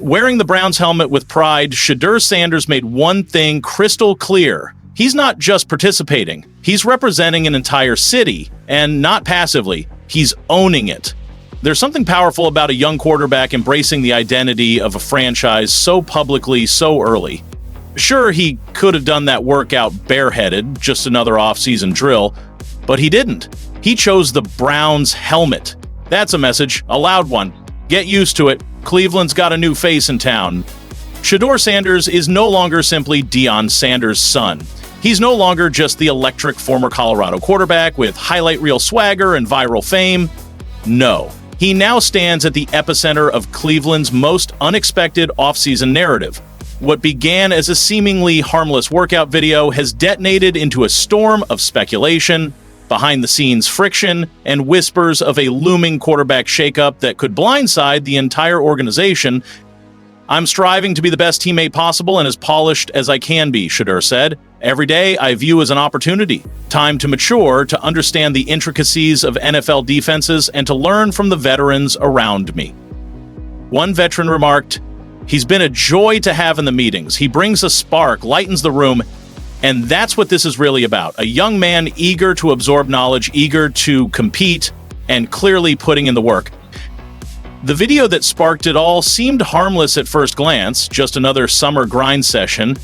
Wearing the Browns helmet with pride, Shedeur Sanders made one thing crystal clear. He's not just participating, he's representing an entire city, and not passively, he's owning it. There's something powerful about a young quarterback embracing the identity of a franchise so publicly, so early. Sure, he could have done that workout bareheaded, just another off-season drill, but he didn't. He chose the Browns helmet. That's a message, a loud one. Get used to it. Cleveland's got a new face in town. Shedeur Sanders is no longer simply Deion Sanders' son. He's no longer just the electric former Colorado quarterback with highlight reel swagger and viral fame. No. He now stands at the epicenter of Cleveland's most unexpected offseason narrative. What began as a seemingly harmless workout video has detonated into a storm of speculation, behind-the-scenes friction, and whispers of a looming quarterback shakeup that could blindside the entire organization. "I'm striving to be the best teammate possible and as polished as I can be," Shadur said. "Every day I view as an opportunity. Time to mature, to understand the intricacies of NFL defenses, and to learn from the veterans around me." One veteran remarked, "He's been a joy to have in the meetings. He brings a spark, lightens the room, and that's what this is really about. A young man eager to absorb knowledge, eager to compete, and clearly putting in the work." The video that sparked it all seemed harmless at first glance, just another summer grind session.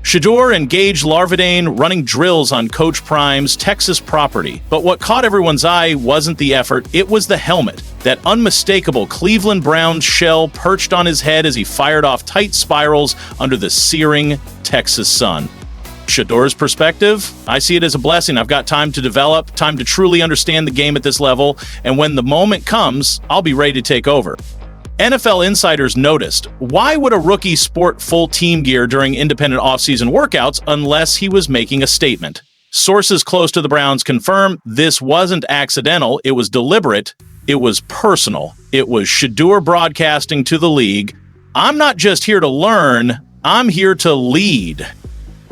Shadur and Gage Larvadain running drills on Coach Prime's Texas property. But what caught everyone's eye wasn't the effort, it was the helmet. That unmistakable Cleveland Browns shell perched on his head as he fired off tight spirals under the searing Texas sun. Shedur's perspective? I see it as a blessing. I've got time to develop, time to truly understand the game at this level, and when the moment comes, I'll be ready to take over. NFL insiders noticed, why would a rookie sport full team gear during independent offseason workouts unless he was making a statement? Sources close to the Browns confirm this wasn't accidental, it was deliberate, it was personal. It was Shadur broadcasting to the league, "I'm not just here to learn, I'm here to lead."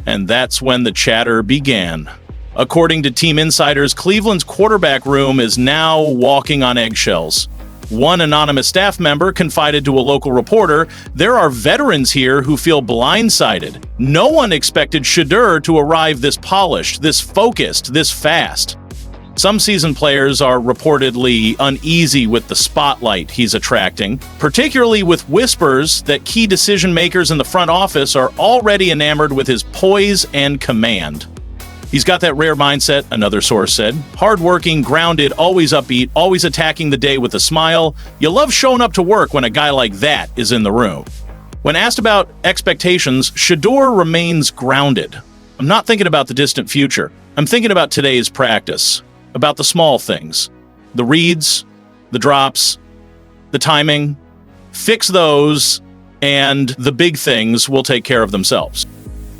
And that's when the chatter began. According to team insiders, Cleveland's quarterback room is now walking on eggshells. One anonymous staff member confided to a local reporter, "There are veterans here who feel blindsided. No one expected Shadur to arrive this polished, this focused, this fast." Some seasoned players are reportedly uneasy with the spotlight he's attracting, particularly with whispers that key decision-makers in the front office are already enamored with his poise and command. He's got that rare mindset, another source said. Hardworking, grounded, always upbeat, always attacking the day with a smile. You love showing up to work when a guy like that is in the room. When asked about expectations, Shadur remains grounded. "I'm not thinking about the distant future. I'm thinking about today's practice. About the small things, the reads, the drops, the timing. Fix those, and the big things will take care of themselves."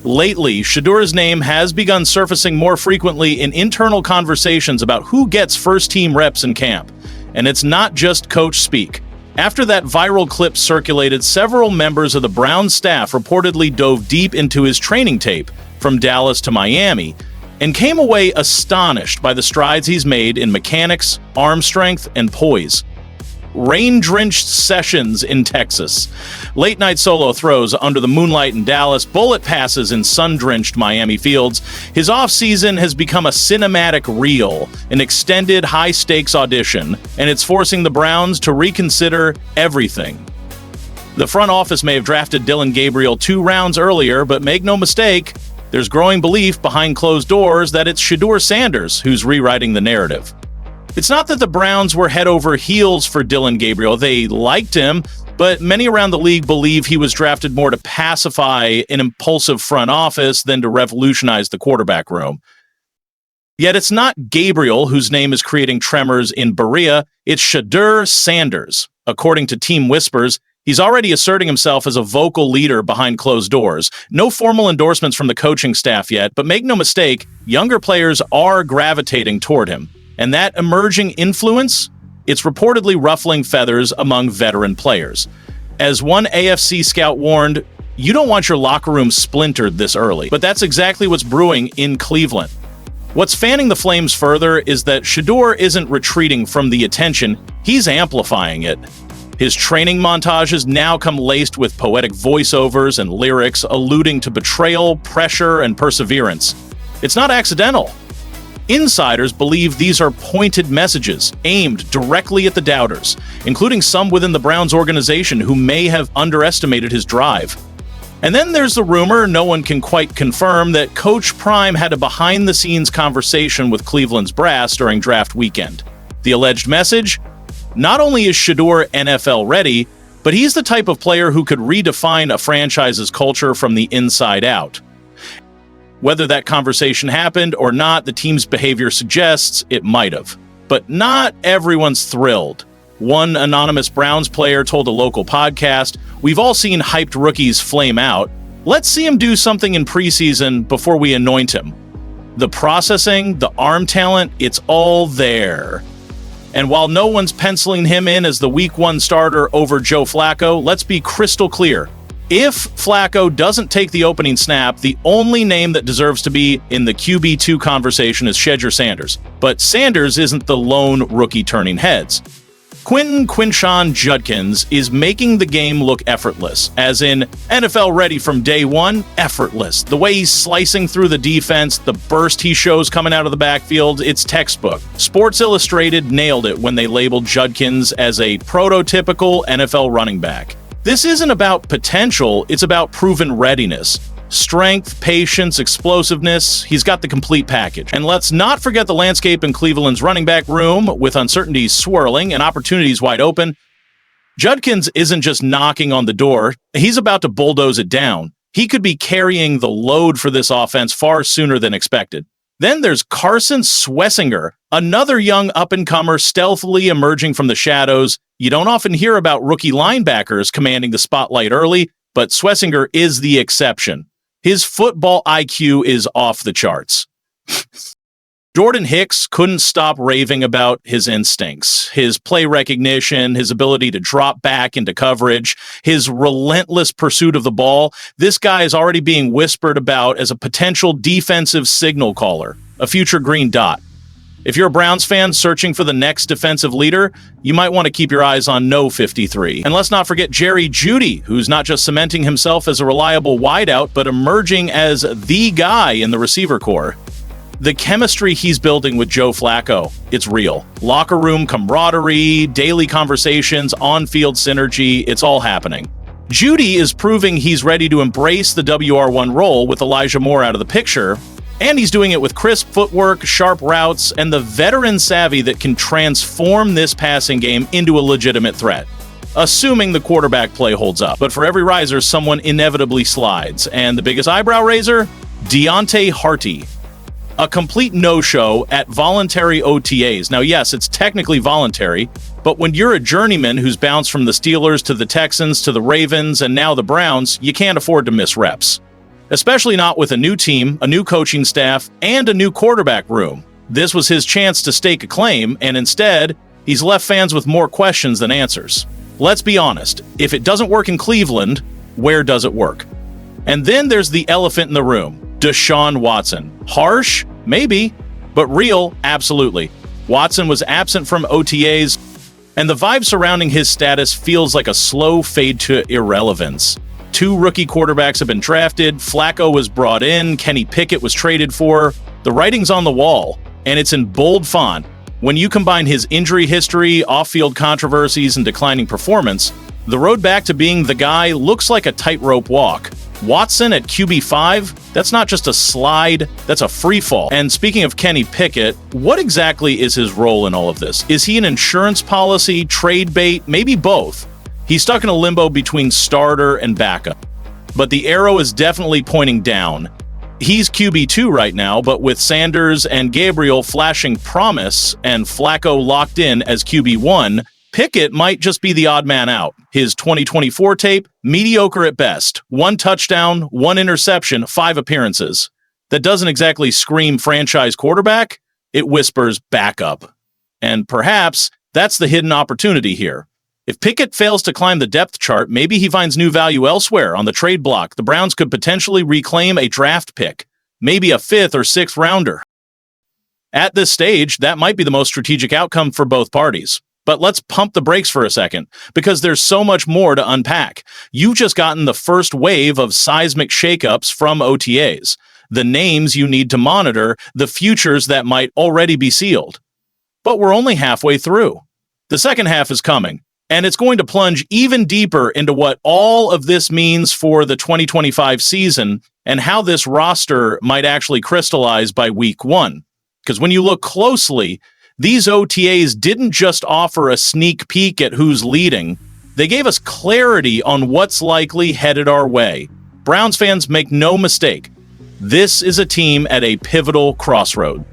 Lately, Shedur's name has begun surfacing more frequently in internal conversations about who gets first-team reps in camp. And it's not just coach speak. After that viral clip circulated, several members of the Browns staff reportedly dove deep into his training tape from Dallas to Miami, and came away astonished by the strides he's made in mechanics, arm strength, and poise. Rain-drenched sessions in Texas, late-night solo throws under the moonlight in Dallas, bullet passes in sun-drenched Miami fields. His off-season has become a cinematic reel, an extended high-stakes audition, and it's forcing the Browns to reconsider everything. The front office may have drafted Dillon Gabriel 2 rounds earlier, but make no mistake, there's growing belief behind closed doors that it's Shedeur Sanders who's rewriting the narrative. It's not that the Browns were head over heels for Dillon Gabriel. They liked him, but many around the league believe he was drafted more to pacify an impulsive front office than to revolutionize the quarterback room. Yet it's not Gabriel whose name is creating tremors in Berea, it's Shedeur Sanders. According to team whispers, he's already asserting himself as a vocal leader behind closed doors. No formal endorsements from the coaching staff yet, but make no mistake, younger players are gravitating toward him. And that emerging influence, it's reportedly ruffling feathers among veteran players. As one AFC scout warned, you don't want your locker room splintered this early. But that's exactly what's brewing in Cleveland. What's fanning the flames further is that Shadur isn't retreating from the attention, he's amplifying it. His training montages now come laced with poetic voiceovers and lyrics alluding to betrayal, pressure, and perseverance. It's not accidental. Insiders believe these are pointed messages aimed directly at the doubters, including some within the Browns organization who may have underestimated his drive. And then there's the rumor, no one can quite confirm, that Coach Prime had a behind-the-scenes conversation with Cleveland's brass during draft weekend. The alleged message? Not only is Shedeur NFL ready, but he's the type of player who could redefine a franchise's culture from the inside out. Whether that conversation happened or not, the team's behavior suggests it might have. But not everyone's thrilled. One anonymous Browns player told a local podcast, "We've all seen hyped rookies flame out. Let's see him do something in preseason before we anoint him." The processing, the arm talent, it's all there. And while no one's penciling him in as the Week 1 starter over Joe Flacco, let's be crystal clear. If Flacco doesn't take the opening snap, the only name that deserves to be in the QB2 conversation is Shedeur Sanders. But Sanders isn't the lone rookie turning heads. Quinshon Judkins is making the game look effortless, as in NFL ready from day one, effortless. The way he's slicing through the defense, the burst he shows coming out of the backfield, it's textbook. Sports Illustrated nailed it when they labeled Judkins as a prototypical NFL running back. This isn't about potential, it's about proven readiness. Strength, patience, explosiveness, he's got the complete package. And let's not forget the landscape in Cleveland's running back room, with uncertainties swirling and opportunities wide open. Judkins isn't just knocking on the door, he's about to bulldoze it down. He could be carrying the load for this offense far sooner than expected. Then there's Carson Swessinger, another young up-and-comer stealthily emerging from the shadows. You don't often hear about rookie linebackers commanding the spotlight early, but Swessinger is the exception. His football IQ is off the charts. Jordan Hicks couldn't stop raving about his instincts, his play recognition, his ability to drop back into coverage, his relentless pursuit of the ball. This guy is already being whispered about as a potential defensive signal caller, a future green dot. If you're a Browns fan searching for the next defensive leader, you might want to keep your eyes on No 53. And let's not forget Jerry Jeudy, who's not just cementing himself as a reliable wideout, but emerging as the guy in the receiver corps. The chemistry he's building with Joe Flacco, it's real. Locker room camaraderie, daily conversations, on-field synergy, it's all happening. Jeudy is proving he's ready to embrace the WR1 role with Elijah Moore out of the picture, and he's doing it with crisp footwork, sharp routes, and the veteran savvy that can transform this passing game into a legitimate threat. Assuming the quarterback play holds up. But for every riser, someone inevitably slides. And the biggest eyebrow raiser? Deontay Harty. A complete no-show at voluntary OTAs. Now, yes, it's technically voluntary, but when you're a journeyman who's bounced from the Steelers to the Texans to the Ravens and now the Browns, you can't afford to miss reps. Especially not with a new team, a new coaching staff, and a new quarterback room. This was his chance to stake a claim, and instead, he's left fans with more questions than answers. Let's be honest, if it doesn't work in Cleveland, where does it work? And then there's the elephant in the room, Deshaun Watson. Harsh? Maybe. But real? Absolutely. Watson was absent from OTAs, and the vibe surrounding his status feels like a slow fade to irrelevance. 2 rookie quarterbacks have been drafted, Flacco was brought in, Kenny Pickett was traded for. The writing's on the wall, and it's in bold font. When you combine his injury history, off-field controversies, and declining performance, the road back to being the guy looks like a tightrope walk. Watson at QB5? That's not just a slide, that's a free fall. And speaking of Kenny Pickett, what exactly is his role in all of this? Is he an insurance policy, trade bait, maybe both? He's stuck in a limbo between starter and backup. But the arrow is definitely pointing down. He's QB2 right now, but with Sanders and Gabriel flashing promise and Flacco locked in as QB1, Pickett might just be the odd man out. His 2024 tape, mediocre at best. 1 touchdown, 1 interception, 5 appearances. That doesn't exactly scream franchise quarterback, it whispers backup. And perhaps that's the hidden opportunity here. If Pickett fails to climb the depth chart, maybe he finds new value elsewhere on the trade block. The Browns could potentially reclaim a draft pick, maybe a 5th or 6th rounder. At this stage, that might be the most strategic outcome for both parties. But let's pump the brakes for a second, because there's so much more to unpack. You've just gotten the first wave of seismic shakeups from OTAs, the names you need to monitor, the futures that might already be sealed. But we're only halfway through. The second half is coming, and it's going to plunge even deeper into what all of this means for the 2025 season and how this roster might actually crystallize by week 1. Because when you look closely, these OTAs didn't just offer a sneak peek at who's leading, they gave us clarity on what's likely headed our way. Browns fans, make no mistake, this is a team at a pivotal crossroad.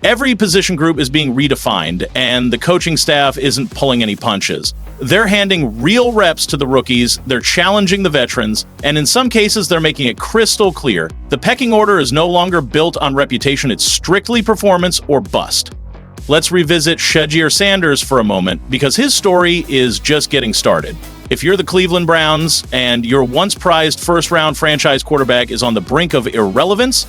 Every position group is being redefined, and the coaching staff isn't pulling any punches. They're handing real reps to the rookies, they're challenging the veterans, and in some cases they're making it crystal clear. The pecking order is no longer built on reputation, it's strictly performance or bust. Let's revisit Shedeur Sanders for a moment, because his story is just getting started. If you're the Cleveland Browns and your once prized first-round franchise quarterback is on the brink of irrelevance,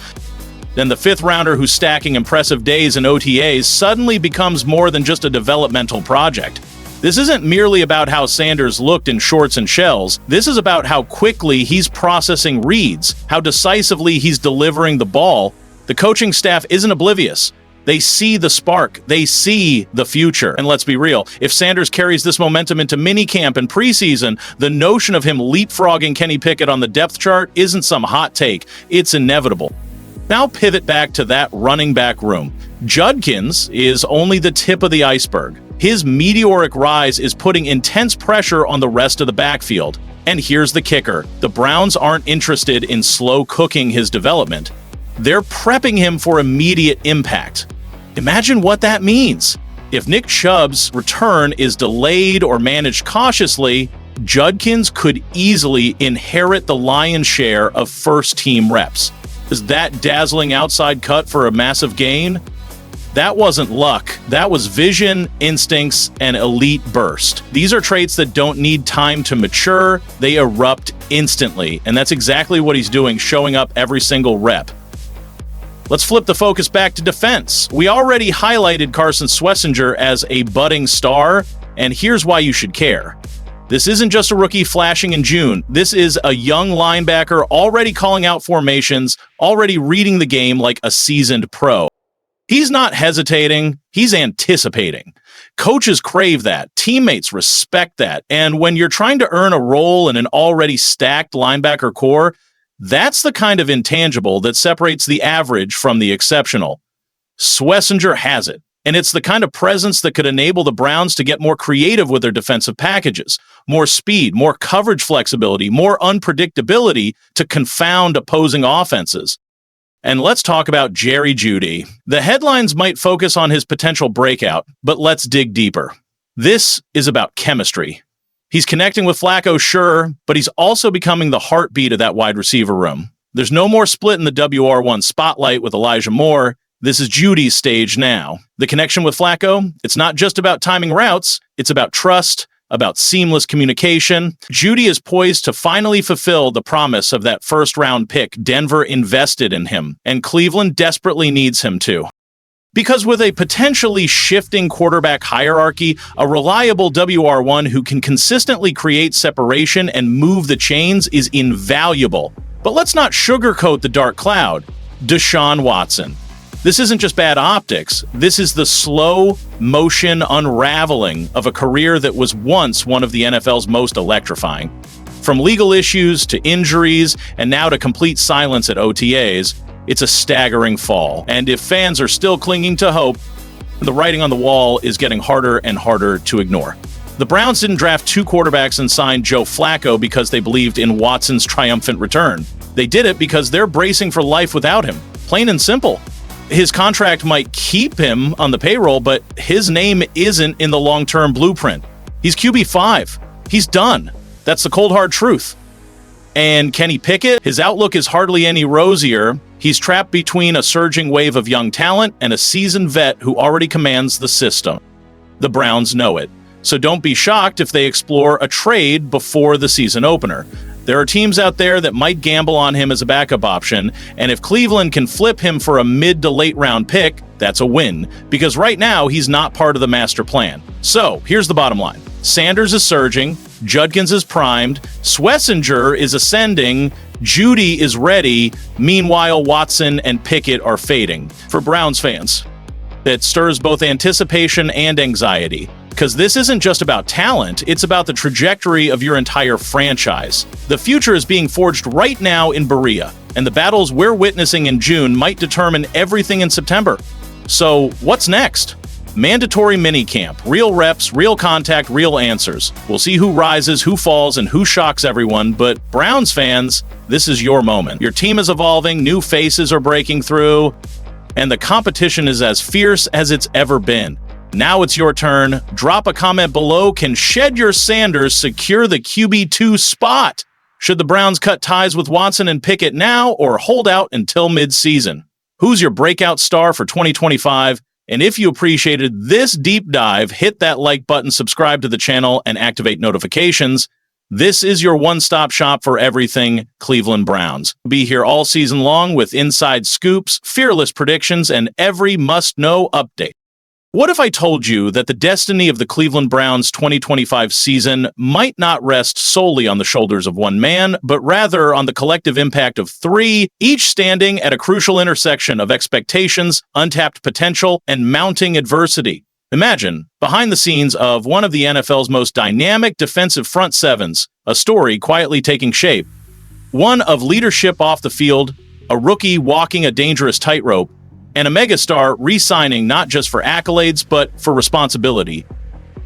then the fifth-rounder who's stacking impressive days in OTAs suddenly becomes more than just a developmental project. This isn't merely about how Sanders looked in shorts and shells. This is about how quickly he's processing reads, how decisively he's delivering the ball. The coaching staff isn't oblivious. They see the spark. They see the future. And let's be real, if Sanders carries this momentum into minicamp and preseason, the notion of him leapfrogging Kenny Pickett on the depth chart isn't some hot take. It's inevitable. Now pivot back to that running back room. Judkins is only the tip of the iceberg. His meteoric rise is putting intense pressure on the rest of the backfield. And here's the kicker. The Browns aren't interested in slow cooking his development. They're prepping him for immediate impact. Imagine what that means. If Nick Chubb's return is delayed or managed cautiously, Judkins could easily inherit the lion's share of first-team reps. Is that dazzling outside cut for a massive gain? That wasn't luck. That was vision, instincts, and elite burst. These are traits that don't need time to mature. They erupt instantly, and that's exactly what he's doing, showing up every single rep. Let's flip the focus back to defense. We already highlighted Carson ShShedeur as a budding star, and here's why you should care. This isn't just a rookie flashing in June. This is a young linebacker already calling out formations, already reading the game like a seasoned pro. He's not hesitating, he's anticipating. Coaches crave that, teammates respect that, and when you're trying to earn a role in an already stacked linebacker core, that's the kind of intangible that separates the average from the exceptional. ShShedeur has it, and it's the kind of presence that could enable the Browns to get more creative with their defensive packages, more speed, more coverage flexibility, more unpredictability to confound opposing offenses. And let's talk about Jerry Jeudy. The headlines might focus on his potential breakout, but let's dig deeper. This is about chemistry. He's connecting with Flacco, sure, but he's also becoming the heartbeat of that wide receiver room. There's no more split in the WR1 spotlight with Elijah Moore. This is Jeudy's stage now. The connection with Flacco, it's not just about timing routes, it's about trust, about seamless communication. Jeudy is poised to finally fulfill the promise of that first-round pick. Denver invested in him, and Cleveland desperately needs him to. Because with a potentially shifting quarterback hierarchy, a reliable WR1 who can consistently create separation and move the chains is invaluable. But let's not sugarcoat the dark cloud. Deshaun Watson. This isn't just bad optics. This is the slow motion unraveling of a career that was once one of the NFL's most electrifying. From legal issues to injuries and now to complete silence at OTAs, it's a staggering fall. And if fans are still clinging to hope, the writing on the wall is getting harder and harder to ignore. The Browns didn't draft 2 quarterbacks and sign Joe Flacco because they believed in Watson's triumphant return. They did it because they're bracing for life without him. Plain and simple. His contract might keep him on the payroll, but his name isn't in the long-term blueprint. He's QB5. He's done. That's the cold, hard truth. And Kenny Pickett, his outlook is hardly any rosier. He's trapped between a surging wave of young talent and a seasoned vet who already commands the system. The Browns know it. So don't be shocked if they explore a trade before the season opener. There are teams out there that might gamble on him as a backup option, and if Cleveland can flip him for a mid to late round pick, that's a win, because right now he's not part of the master plan. So, here's the bottom line. Sanders is surging, Judkins is primed, ShShedeur is ascending, Judy is ready, meanwhile Watson and Pickett are fading. For Browns fans, that stirs both anticipation and anxiety, because this isn't just about talent, it's about the trajectory of your entire franchise. The future is being forged right now in Berea, and the battles we're witnessing in June might determine everything in September. So, what's next? Mandatory minicamp, real reps, real contact, real answers. We'll see who rises, who falls, and who shocks everyone, but Browns fans, this is your moment. Your team is evolving, new faces are breaking through, and the competition is as fierce as it's ever been. Now it's your turn. Drop a comment below. Can Shedeur Sanders secure the QB2 spot? Should the Browns cut ties with Watson and Pickett now or hold out until mid-season? Who's your breakout star for 2025? And if you appreciated this deep dive, hit that like button, subscribe to the channel, and activate notifications. This is your one-stop shop for everything Cleveland Browns. Be here all season long with inside scoops, fearless predictions, and every must-know update. What if I told you that the destiny of the Cleveland Browns 2025 season might not rest solely on the shoulders of one man, but rather on the collective impact of three, each standing at a crucial intersection of expectations, untapped potential, and mounting adversity? Imagine, behind the scenes of one of the NFL's most dynamic defensive front sevens, a story quietly taking shape. One of leadership off the field, a rookie walking a dangerous tightrope, and a megastar re-signing not just for accolades, but for responsibility.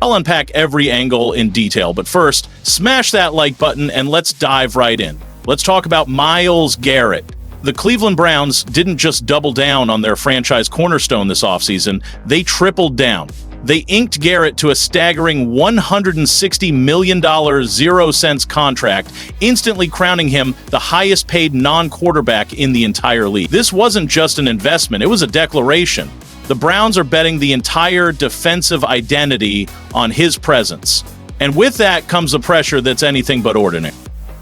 I'll unpack every angle in detail, but first, smash that like button and let's dive right in. Let's talk about Myles Garrett. The Cleveland Browns didn't just double down on their franchise cornerstone this offseason, they tripled down. They inked Garrett to a staggering $160 million 0-cents contract, instantly crowning him the highest-paid non-quarterback in the entire league. This wasn't just an investment, it was a declaration. The Browns are betting the entire defensive identity on his presence. And with that comes a pressure that's anything but ordinary.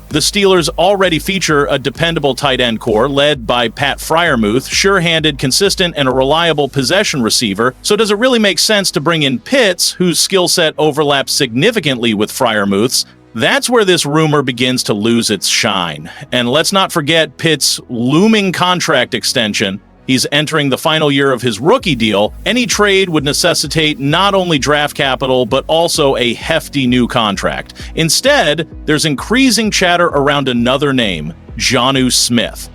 The Steelers already feature a dependable tight end core led by Pat Freiermuth, sure-handed, consistent, and a reliable possession receiver. So does it really make sense to bring in Pitts, whose skill set overlaps significantly with Freiermuth's? That's where this rumor begins to lose its shine. And let's not forget Pitts' looming contract extension. He's entering the final year of his rookie deal. Any trade would necessitate not only draft capital, but also a hefty new contract. Instead, there's increasing chatter around another name, Jonnu Smith.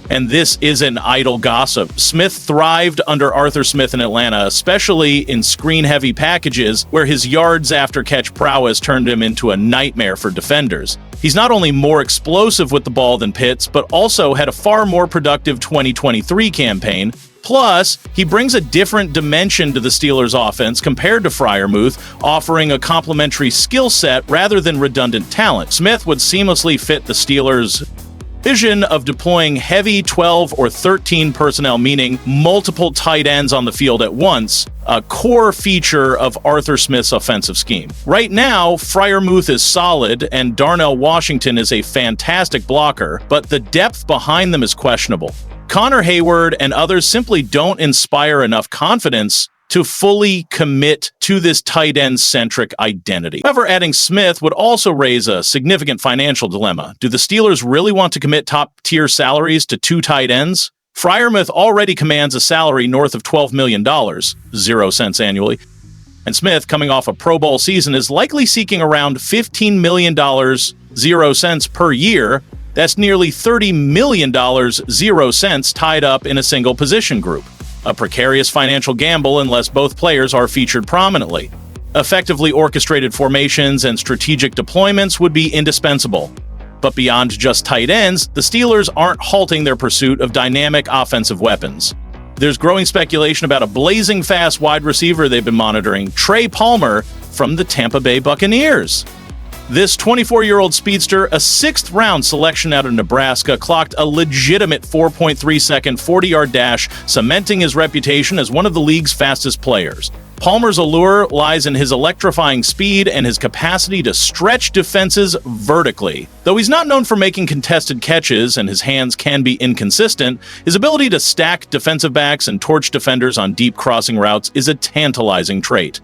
And this isn't idle gossip. Smith thrived under Arthur Smith in Atlanta, especially in screen-heavy packages where his yards after catch prowess turned him into a nightmare for defenders. He's not only more explosive with the ball than Pitts, but also had a far more productive 2023 campaign. Plus, he brings a different dimension to the Steelers' offense compared to Freiermuth, offering a complementary skill set rather than redundant talent. Smith would seamlessly fit the Steelers' vision of deploying heavy 12 or 13 personnel, meaning multiple tight ends on the field at once, a core feature of Arthur Smith's offensive scheme. Right now, Freiermuth is solid and Darnell Washington is a fantastic blocker, but the depth behind them is questionable. Connor Hayward and others simply don't inspire enough confidence to fully commit to this tight end-centric identity. However, adding Smith would also raise a significant financial dilemma. Do the Steelers really want to commit top-tier salaries to two tight ends? Freiermuth already commands a salary north of $12 million, 0 cents annually, and Smith, coming off a Pro Bowl season, is likely seeking around $15 million, 0 cents per year. That's nearly $30 million, 0 cents tied up in a single position group. A precarious financial gamble unless both players are featured prominently. Effectively orchestrated formations and strategic deployments would be indispensable. But beyond just tight ends, the Steelers aren't halting their pursuit of dynamic offensive weapons. There's growing speculation about a blazing fast wide receiver they've been monitoring, Trey Palmer from the Tampa Bay Buccaneers. This 24-year-old speedster, a sixth-round selection out of Nebraska, clocked a legitimate 4.3-second 40-yard dash, cementing his reputation as one of the league's fastest players. Palmer's allure lies in his electrifying speed and his capacity to stretch defenses vertically. Though he's not known for making contested catches and his hands can be inconsistent, his ability to stack defensive backs and torch defenders on deep crossing routes is a tantalizing trait.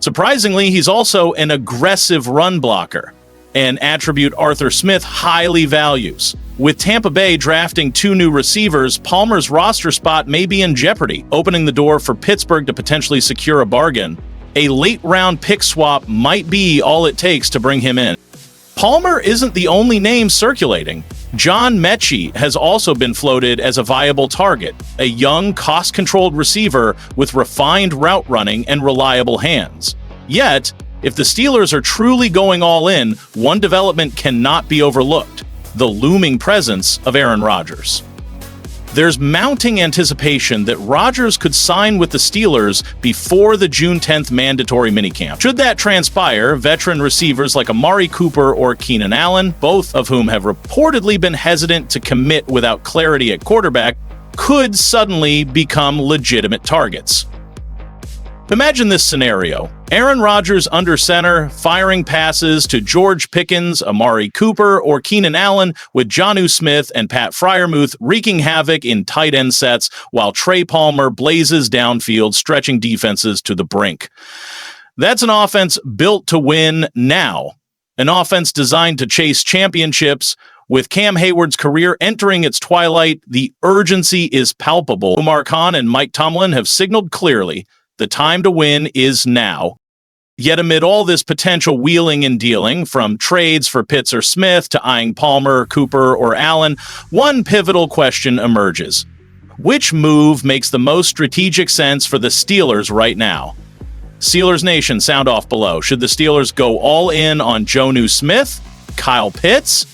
Surprisingly, he's also an aggressive run blocker, an attribute Arthur Smith highly values. With Tampa Bay drafting 2 new receivers, Palmer's roster spot may be in jeopardy, opening the door for Pittsburgh to potentially secure a bargain. A late-round pick swap might be all it takes to bring him in. Palmer isn't the only name circulating. John Mechie has also been floated as a viable target, a young, cost-controlled receiver with refined route running and reliable hands. Yet, if the Steelers are truly going all in, one development cannot be overlooked: the looming presence of Aaron Rodgers. There's mounting anticipation that Rodgers could sign with the Steelers before the June 10th mandatory minicamp. Should that transpire, veteran receivers like Amari Cooper or Keenan Allen, both of whom have reportedly been hesitant to commit without clarity at quarterback, could suddenly become legitimate targets. Imagine this scenario: Aaron Rodgers under center, firing passes to George Pickens, Amari Cooper, or Keenan Allen, with Jonnu Smith and Pat Freiermuth wreaking havoc in tight end sets while Trey Palmer blazes downfield, stretching defenses to the brink. That's an offense built to win now, an offense designed to chase championships. With Cam Hayward's career entering its twilight, the urgency is palpable. Omar Khan and Mike Tomlin have signaled clearly the time to win is now. Yet amid all this potential wheeling and dealing, from trades for Pitts or Smith to eyeing Palmer, Cooper, or Allen, one pivotal question emerges: which move makes the most strategic sense for the Steelers right now? Steelers Nation, sound off below. Should the Steelers go all in on Jonnu Smith, Kyle Pitts,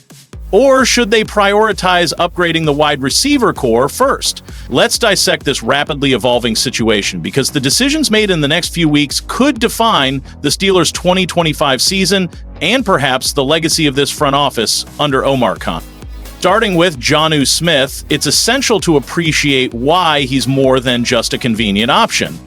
or should they prioritize upgrading the wide receiver core first? Let's dissect this rapidly evolving situation, because the decisions made in the next few weeks could define the Steelers' 2025 season and perhaps the legacy of this front office under Omar Khan. Starting with Jonnu Smith, it's essential to appreciate why he's more than just a convenient option.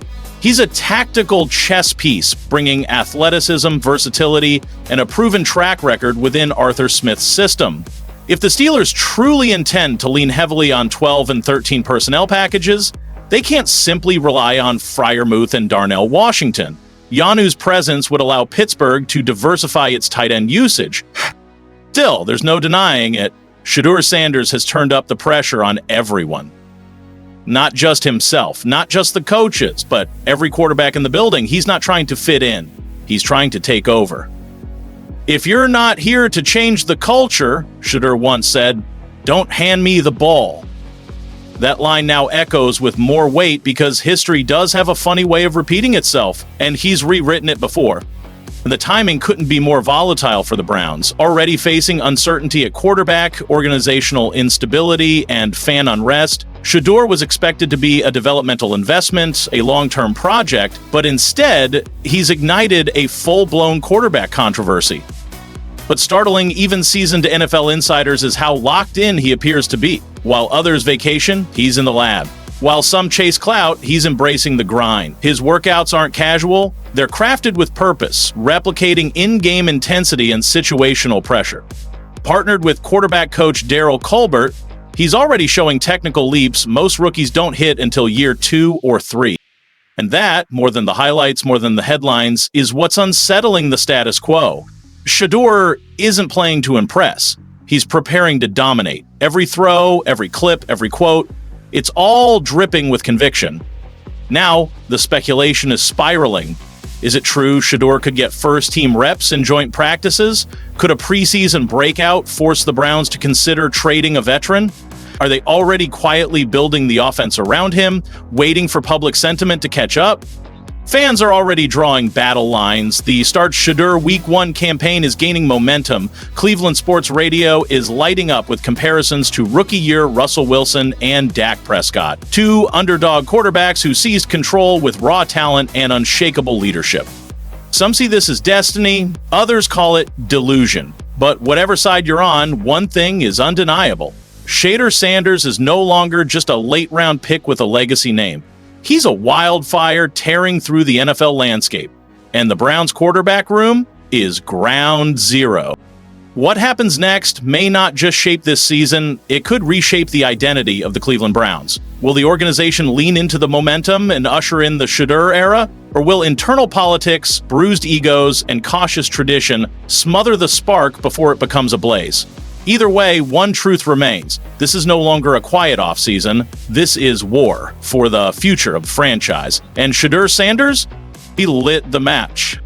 He's a tactical chess piece, bringing athleticism, versatility, and a proven track record within Arthur Smith's system. If the Steelers truly intend to lean heavily on 12 and 13 personnel packages, they can't simply rely on Freiermuth and Darnell Washington. Jonnu's presence would allow Pittsburgh to diversify its tight end usage. Still, there's no denying it, Shedeur Sanders has turned up the pressure on everyone. Not just himself, not just the coaches, but every quarterback in the building. He's not trying to fit in. He's trying to take over. If you're not here to change the culture, Shadur once said, don't hand me the ball. That line now echoes with more weight because history does have a funny way of repeating itself, and he's rewritten it before. And the timing couldn't be more volatile for the Browns, already facing uncertainty at quarterback, organizational instability, and fan unrest. Shadur was expected to be a developmental investment, a long-term project, but instead, he's ignited a full-blown quarterback controversy. But startling even seasoned NFL insiders is how locked in he appears to be. While others vacation, he's in the lab. While some chase clout, he's embracing the grind. His workouts aren't casual, they're crafted with purpose, replicating in-game intensity and situational pressure. Partnered with quarterback coach Darryl Colbert, he's already showing technical leaps most rookies don't hit until year 2 or 3. And that, more than the highlights, more than the headlines, is what's unsettling the status quo. Shadur isn't playing to impress. He's preparing to dominate. Every throw, every clip, every quote, it's all dripping with conviction. Now, the speculation is spiraling. Is it true Shadur could get first-team reps in joint practices? Could a preseason breakout force the Browns to consider trading a veteran? Are they already quietly building the offense around him, waiting for public sentiment to catch up? Fans are already drawing battle lines. The Start Shadur Week 1 campaign is gaining momentum. Cleveland sports radio is lighting up with comparisons to rookie year Russell Wilson and Dak Prescott, two underdog quarterbacks who seized control with raw talent and unshakable leadership. Some see this as destiny, others call it delusion. But whatever side you're on, one thing is undeniable. Shedeur Sanders is no longer just a late-round pick with a legacy name. He's a wildfire tearing through the NFL landscape, and the Browns' quarterback room is ground zero. What happens next may not just shape this season, it could reshape the identity of the Cleveland Browns. Will the organization lean into the momentum and usher in the ShShedeur era? Or will internal politics, bruised egos, and cautious tradition smother the spark before it becomes a blaze? Either way, one truth remains. This is no longer a quiet offseason. This is war for the future of the franchise. And Shedeur Sanders, he lit the match.